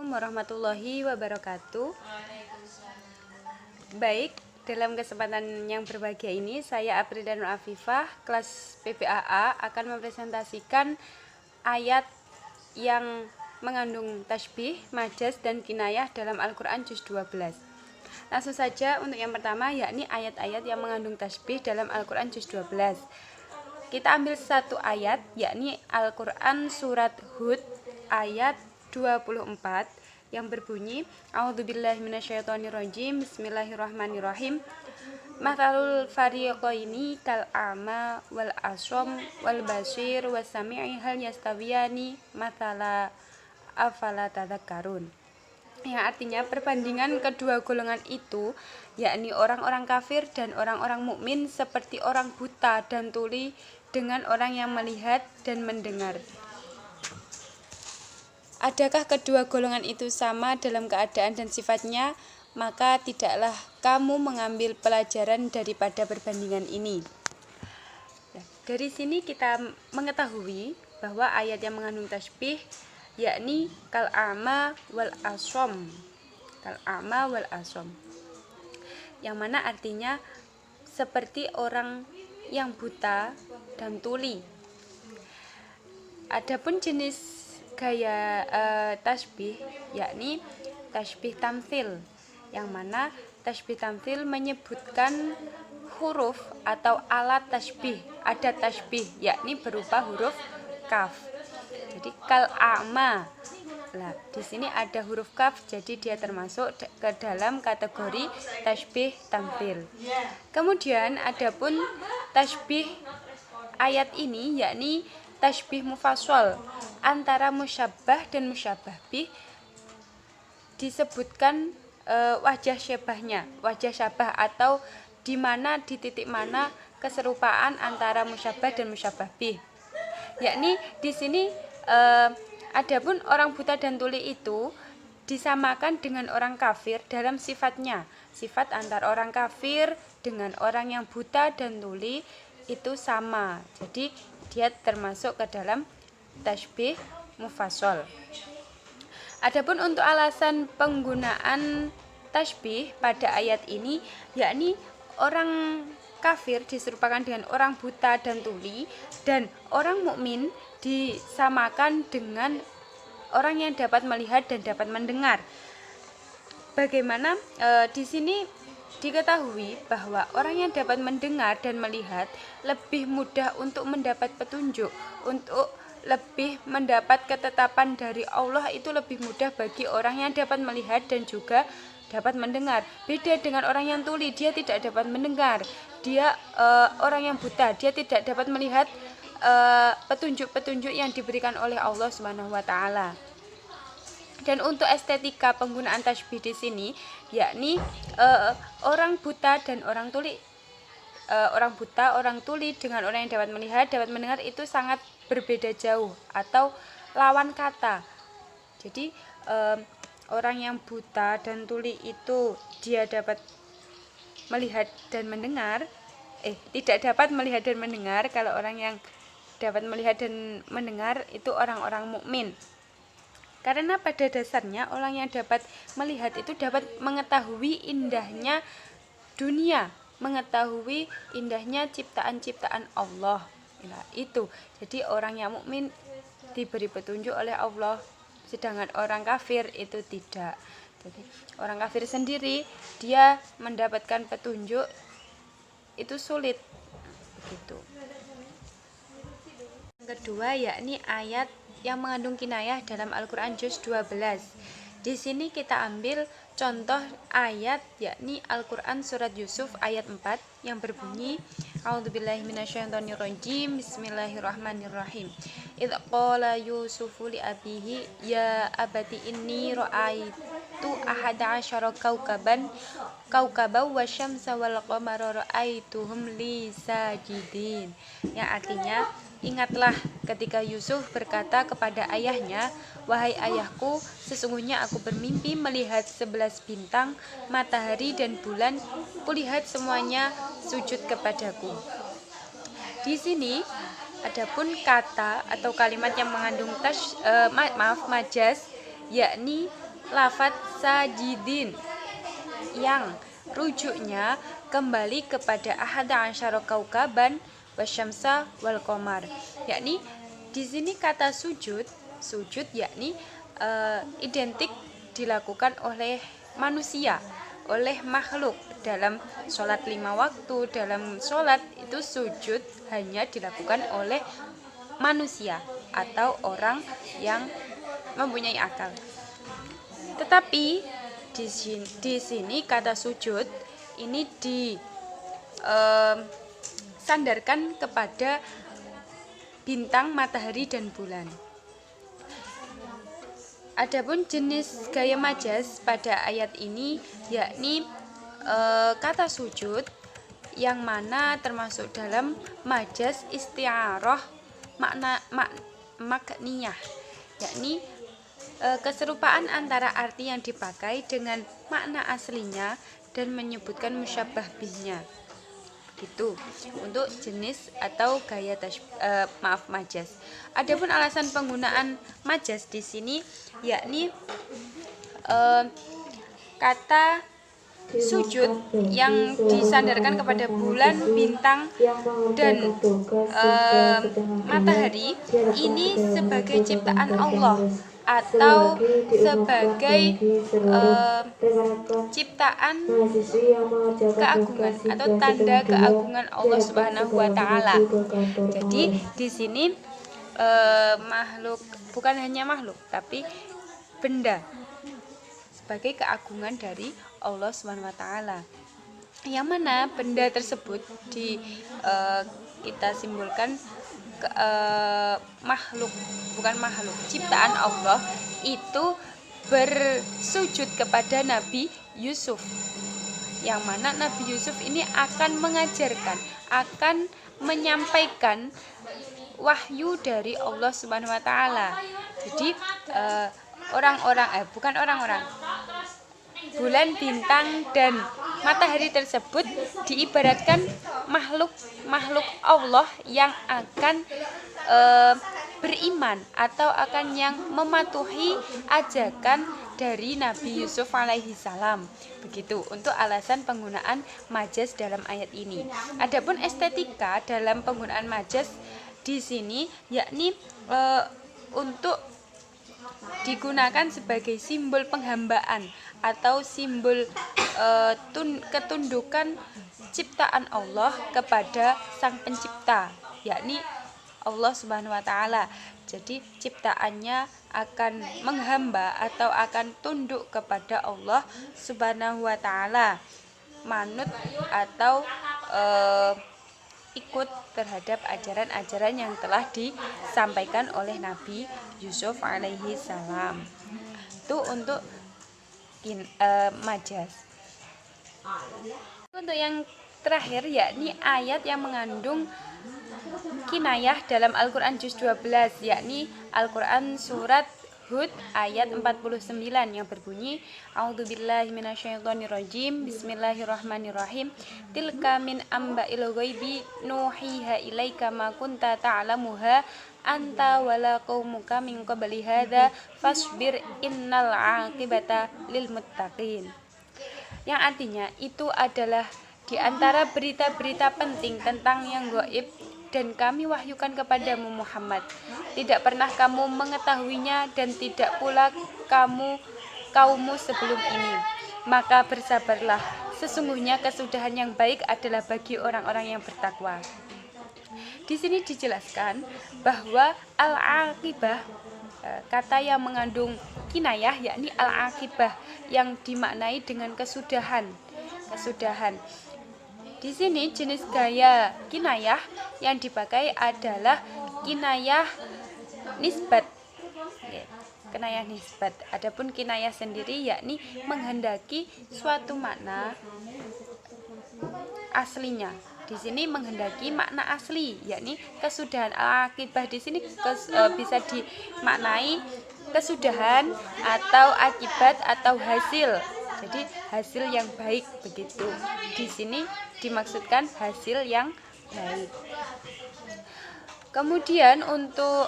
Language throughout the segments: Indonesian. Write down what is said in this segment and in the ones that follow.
Assalamualaikum warahmatullahi wabarakatuh. Baik, dalam kesempatan yang berbahagia ini, saya Aprida Nur Afifah, kelas PPAA, akan mempresentasikan ayat yang mengandung tasbih, majaz, dan kinayah dalam Al-Quran Juz 12. Langsung saja untuk yang pertama, yakni ayat-ayat yang mengandung tasbih dalam Al-Quran Juz 12. Kita ambil satu ayat, yakni Al-Quran Surat Hud ayat 24 yang berbunyi, A'udzubillahi minasyaitonirrajim, Bismillahirrahmanirrahim. Mathalul fariqaini kal a'ma wal asom wal basir was sami'i hal yastawiyani mathala afala tadhakkarun. Yang artinya perbandingan kedua golongan itu, yakni orang-orang kafir dan orang-orang mukmin, seperti orang buta dan tuli dengan orang yang melihat dan mendengar. Adakah kedua golongan itu sama dalam keadaan dan sifatnya? Maka tidaklah kamu mengambil pelajaran daripada perbandingan ini. Dari sini kita mengetahui bahwa ayat yang mengandung tasbih yakni kal a'ma wal asom. Kal a'ma wal asom. Yang mana artinya seperti orang yang buta dan tuli. Adapun jenis gaya tasbih yakni tasbih tamtsil, yang mana tasbih tamtsil menyebutkan huruf atau alat tasbih, adat tasbih, yakni berupa huruf kaf. Jadi kal a'ma. Nah, di sini ada huruf kaf, jadi dia termasuk ke dalam kategori tasbih tamtsil. Kemudian adapun tasbih ayat ini yakni tasbih mufassal antara musyabbah dan musyabbah bih, disebutkan wajah syabahnya, wajah syabah, atau di mana, di titik mana keserupaan antara musyabbah dan musyabbah bih. Yakni di sini adapun orang buta dan tuli itu disamakan dengan orang kafir dalam sifatnya. Sifat antar orang kafir dengan orang yang buta dan tuli itu sama. Jadi dia termasuk ke dalam tasbih mufassal. Adapun untuk alasan penggunaan tasbih pada ayat ini, yakni orang kafir diserupakan dengan orang buta dan tuli, dan orang mukmin disamakan dengan orang yang dapat melihat dan dapat mendengar. Bagaimana di sini diketahui bahwa orang yang dapat mendengar dan melihat lebih mudah untuk mendapat petunjuk, untuk lebih mendapat ketetapan dari Allah, itu lebih mudah bagi orang yang dapat melihat dan juga dapat mendengar. Beda dengan orang yang tuli, dia tidak dapat mendengar. Dia orang yang buta, dia tidak dapat melihat petunjuk-petunjuk yang diberikan oleh Allah Subhanahu wa taala. Dan untuk estetika penggunaan tasbih di sini, yakni orang buta dan orang tuli, orang buta, orang tuli dengan orang yang dapat melihat, dapat mendengar itu sangat berbeda jauh atau lawan kata. Jadi orang yang buta dan tuli itu dia dapat melihat dan mendengar, tidak dapat melihat dan mendengar. Kalau orang yang dapat melihat dan mendengar itu orang-orang mukmin. Karena pada dasarnya orang yang dapat melihat itu dapat mengetahui indahnya dunia, mengetahui indahnya ciptaan-ciptaan Allah. Nah, itu. Jadi orang yang mukmin diberi petunjuk oleh Allah, sedangkan orang kafir itu tidak. Jadi orang kafir sendiri dia mendapatkan petunjuk itu sulit. Begitu. Yang kedua yakni ayat yang mengandung kinayah dalam Al-Quran Juz 12. Di sini kita ambil contoh ayat yakni Al-Quran Surat Yusuf ayat 4 yang berbunyi, A'udzubillahi minasyaitonirrajim, Bismillahirrahmanirrahim. Idz qala Yusufu li abihi ya abati inni ra'aitu ahada asyara kaukaban wasyamsa wal qamara ra'aituhum li sajidin. Yang artinya, ingatlah ketika Yusuf berkata kepada ayahnya, wahai ayahku, sesungguhnya aku bermimpi melihat 11 bintang, matahari dan bulan, kulihat semuanya sujud kepadaku. Di sini adapun kata atau kalimat yang mengandung majaz, yakni lafadz sajidin yang rujuknya kembali kepada ahada asyara kaukaban wasyamsa wal qamar. Yakni di sini kata sujud yakni identik dilakukan oleh manusia, oleh makhluk dalam sholat 5 waktu. Dalam sholat itu sujud hanya dilakukan oleh manusia atau orang yang mempunyai akal. Tetapi di sini kata sujud ini disandarkan kepada bintang, matahari, dan bulan. Adapun jenis gaya majaz pada ayat ini yakni kata sujud yang mana termasuk dalam majaz isti'arah makniyah, yakni keserupaan antara arti yang dipakai dengan makna aslinya dan menyebutkan musyabbah bihnya. Begitu untuk jenis atau gaya majaz. Adapun alasan penggunaan majaz di sini yakni kata sujud yang disandarkan kepada bulan, bintang, dan matahari ini sebagai ciptaan Allah atau sebagai ciptaan keagungan atau tanda keagungan Allah Subhanahu wa taala. Jadi di sini makhluk, bukan hanya makhluk tapi benda sebagai keagungan dari Allah Subhanahu wa taala. Yang mana benda tersebut kita simbolkan makhluk, bukan makhluk, ciptaan Allah itu bersujud kepada Nabi Yusuf. Yang mana Nabi Yusuf ini akan mengajarkan, akan menyampaikan wahyu dari Allah Subhanahu wa taala. Jadi bulan, bintang, dan matahari tersebut diibaratkan makhluk Allah yang akan beriman atau akan yang mematuhi ajakan dari Nabi Yusuf alaihi salam. Begitu untuk alasan penggunaan majaz dalam ayat ini. Adapun estetika dalam penggunaan majaz di sini yakni untuk digunakan sebagai simbol penghambaan atau simbol ketundukan ciptaan Allah kepada Sang Pencipta, yakni Allah Subhanahu wa taala. Jadi ciptaannya akan menghamba atau akan tunduk kepada Allah Subhanahu wa taala, manut atau ikut terhadap ajaran-ajaran yang telah disampaikan oleh Nabi Yusuf alaihi salam. Itu untuk majaz. Untuk yang terakhir yakni ayat yang mengandung kinayah dalam Al-Quran juz 12, yakni Al-Quran surat Hud ayat 49 yang berbunyi A'udzubillahi minasyaitonirrajim, Bismillahirrahmanirrahim. Tilka min amba'il ghaibi nuhiha ilaika ma kunta ta'lamuha anta wala qaumuka min qabli hadza fasbir innal 'aqibata lil muttaqin. Yang artinya itu adalah di antara berita-berita penting tentang yang gaib dan kami wahyukan kepadamu Muhammad. Tidak pernah kamu mengetahuinya dan tidak pula kaummu sebelum ini. Maka bersabarlah, sesungguhnya kesudahan yang baik adalah bagi orang-orang yang bertakwa. Di sini dijelaskan bahwa al-aqibah, kata yang mengandung kinayah yakni al-aqibah yang dimaknai dengan kesudahan. Di sini jenis gaya kinayah yang dipakai adalah kinayah nisbat. Kinayah nisbat. Adapun kinayah sendiri yakni menghendaki suatu makna aslinya. Di sini menghendaki makna asli, yakni kesudahan. Al-aqibah di sini bisa dimaknai kesudahan atau akibat atau hasil. Jadi hasil yang baik begitu. Di sini dimaksudkan hasil yang baik. Kemudian untuk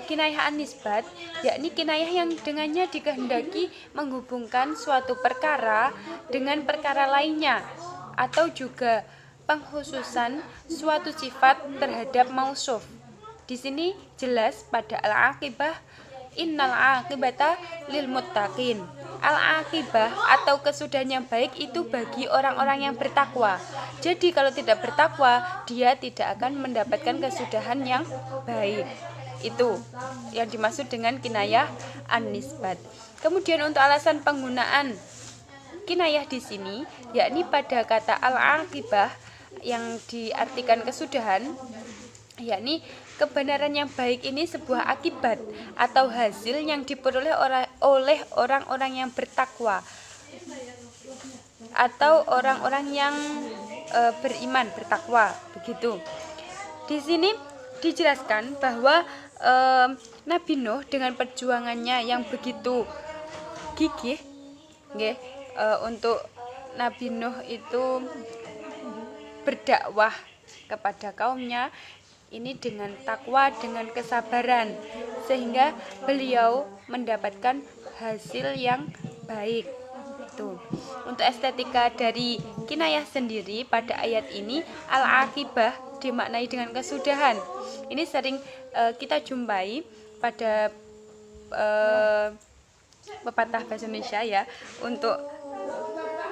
kinayah an-nisbat, yakni kinayah yang dengannya dikehendaki menghubungkan suatu perkara dengan perkara lainnya, atau juga pengkhususan suatu sifat terhadap mausuf. Di sini jelas pada al-aqibah, innal aqibata lil muttaqin. Al-aqibah atau kesudahan yang baik itu bagi orang-orang yang bertakwa. Jadi kalau tidak bertakwa, dia tidak akan mendapatkan kesudahan yang baik. Itu yang dimaksud dengan kinayah an-nisbat. Kemudian untuk alasan penggunaan kinayah di sini, yakni pada kata al-aqibah yang diartikan kesudahan, yakni kebenaran yang baik ini sebuah akibat atau hasil yang diperoleh oleh orang-orang yang bertakwa atau orang-orang yang beriman, bertakwa, begitu. Di sini dijelaskan bahwa Nabi Nuh dengan perjuangannya yang begitu gigih, untuk Nabi Nuh itu berdakwah kepada kaumnya ini dengan takwa, dengan kesabaran, sehingga beliau mendapatkan hasil yang baik. Tuh. Untuk estetika dari kinayah sendiri pada ayat ini, al-aqibah dimaknai dengan kesudahan. Ini sering kita jumpai pada pepatah bahasa Indonesia ya. Untuk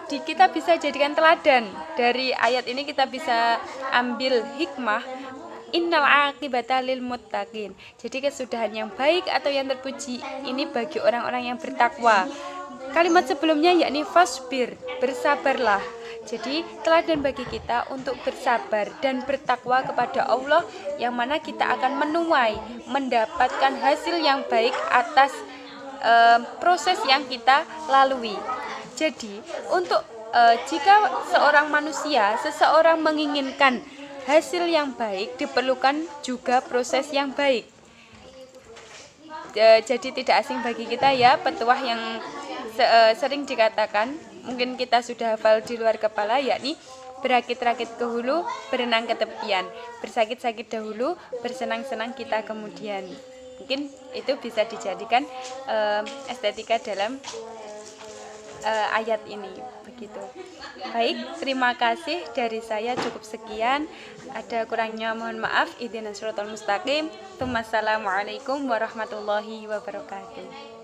kita bisa jadikan teladan dari ayat ini, kita bisa ambil hikmah. Innal aqibata lil muttaqin. Jadi kesudahan yang baik atau yang terpuji ini bagi orang-orang yang bertakwa. Kalimat sebelumnya yakni fasbir, bersabarlah. Jadi teladan bagi kita untuk bersabar dan bertakwa kepada Allah, yang mana kita akan menuai, mendapatkan hasil yang baik atas proses yang kita lalui. Jadi untuk jika seorang manusia, seseorang menginginkan hasil yang baik, diperlukan juga proses yang baik. Jadi tidak asing bagi kita ya petuah yang sering dikatakan, mungkin kita sudah hafal di luar kepala, yakni berakit-rakit ke hulu, berenang ke tepian, bersakit-sakit dahulu, bersenang-senang kita kemudian. Mungkin itu bisa dijadikan estetika dalam ayat ini, begitu. Baik, terima kasih dari saya, cukup sekian. Ada kurangnya mohon maaf. Ihdinas siratal mustaqim. Wassalamualaikum warahmatullahi wabarakatuh.